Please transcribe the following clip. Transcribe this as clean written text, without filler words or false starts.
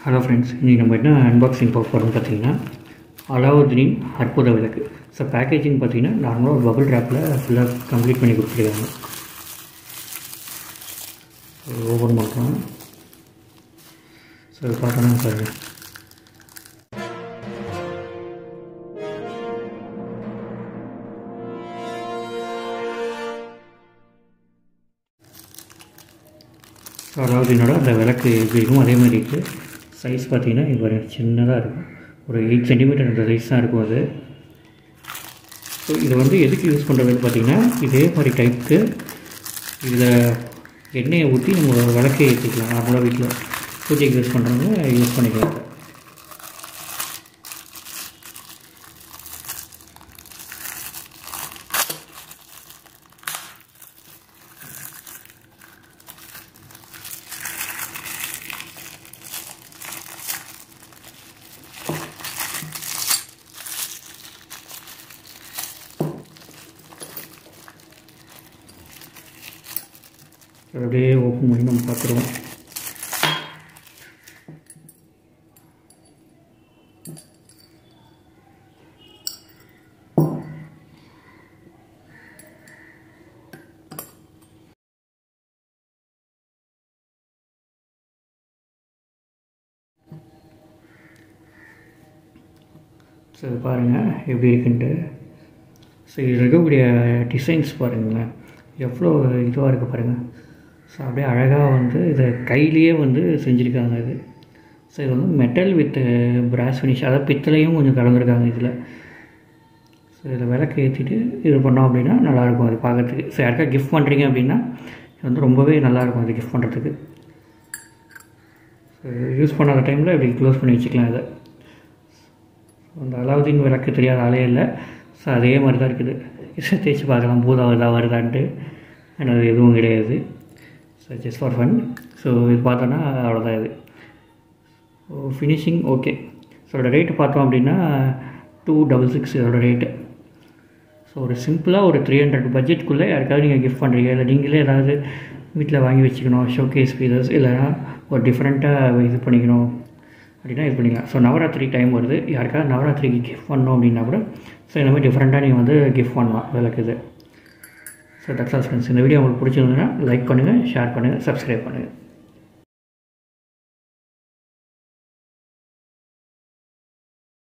Hello friends, இன்றைக்கி நம்ம என்ன அன்பாக்சிங் பார்க்க போகிறோம்னு பார்த்தீங்கன்னா அலாவுதீன் அற்புத விளக்கு. ஸோ பேக்கேஜிங் பார்த்தீங்கன்னா நார்மலாக ஒரு பபிள் ரேப்பில் ஃபுல்லாக கம்ப்ளீட் பண்ணி கொடுத்துருக்காங்க. ஓப்பன் பண்ணுறோம். ஸோ பார்த்தோன்னா பாருங்கள், ஸோ அலாவுதீனோட அந்த விளக்கு எப்படி இருக்கும் அதே மாதிரி இருக்குது. சைஸ் பார்த்தீங்கன்னா இப்போ சின்னதாக இருக்கும், ஒரு 8 சென்டிமீட்டர் அந்த சைஸ் தான் இருக்கும் அது. ஸோ இதை வந்து எதுக்கு யூஸ் பண்ணுறதுன்னு பார்த்தீங்கன்னா, இதே மாதிரி டைப்புக்கு இதில் எண்ணெயை ஊற்றி நம்ம விளக்கை ஏற்றிக்கலாம். நார்மலாக வீட்டில் பூஜைக்கு யூஸ் பண்ணுறவங்க யூஸ் பண்ணிக்கலாம். அப்படியே ஓப்பன் பண்ணி நம்ம பார்த்துருவோம். ஸோ பாருங்கள் எப்படி இருக்குன்ட்டு. ஸோ இதில் இருக்கக்கூடிய டிசைன்ஸ் பாருங்களேன், எவ்வளோ இதுவாக இருக்குது பாருங்கள். ஸோ அப்படியே அழகாக வந்து இதை கையிலேயே வந்து செஞ்சுருக்காங்க இது. ஸோ இது வந்து மெட்டல் வித் பிராஸ் ஃபினிஷ், அதாவது பித்தளையும் கொஞ்சம் கலந்துருக்காங்க இதில். ஸோ இதில் விளக்கு ஏற்றிட்டு இது பண்ணோம் அப்படின்னா நல்லாயிருக்கும் அது பார்க்குறதுக்கு. ஸோ யாருக்கா கிஃப்ட் பண்ணுறீங்க அப்படின்னா இது வந்து ரொம்பவே நல்லாயிருக்கும் அது கிஃப்ட் பண்ணுறதுக்கு. ஸோ யூஸ் பண்ணாத டைமில் இப்படி க்ளோஸ் பண்ணி வச்சுக்கலாம் இதை. அந்த அலாவுதீன் விளக்கு தெரியாத ஆளே இல்லை. ஸோ அதே மாதிரி தான் இருக்குது. இதை தேய்ச்சி பார்க்கலாம் பூதா வருதான்ட்டு. ஆனால் அது எதுவும் கிடையாது. So just for fun. So இது பார்த்தோன்னா அவ்வளோதான் இது. So finishing okay. ஸோ இதோட ரேட்டு பார்த்தோம் அப்படின்னா 266 இதோட ரேட்டு. ஸோ ஒரு சிம்பிளாக ஒரு 300 பட்ஜெட்டுக்குள்ளே யாருக்காவது நீங்கள் கிஃப்ட் பண்ணுறீங்க, இல்லை நீங்களே ஏதாவது வீட்டில் வாங்கி வச்சுக்கணும், ஷோகேஸ் பீசஸ், இல்லைனா ஒரு டிஃப்ரெண்ட்டாக இது பண்ணிக்கணும் அப்படின்னா இது பண்ணிக்கலாம். ஸோ நவராத்திரி டைம் வருது, யாருக்காவது நவராத்திரிக்கு கிஃப்ட் பண்ணணும் அப்படின்னா கூட ஸோ இந்த மாதிரி டிஃப்ரெண்ட்டாக நீங்கள் வந்து கிஃப்ட் பண்ணலாம் விளக்கு இது. So that's all friends. இந்த வீடியோ உங்களுக்கு பிடிச்சிருந்ததுன்னா லைக் பண்ணுங்கள், ஷேர் பண்ணுங்கள், சப்ஸ்கிரைப் பண்ணுங்கள்.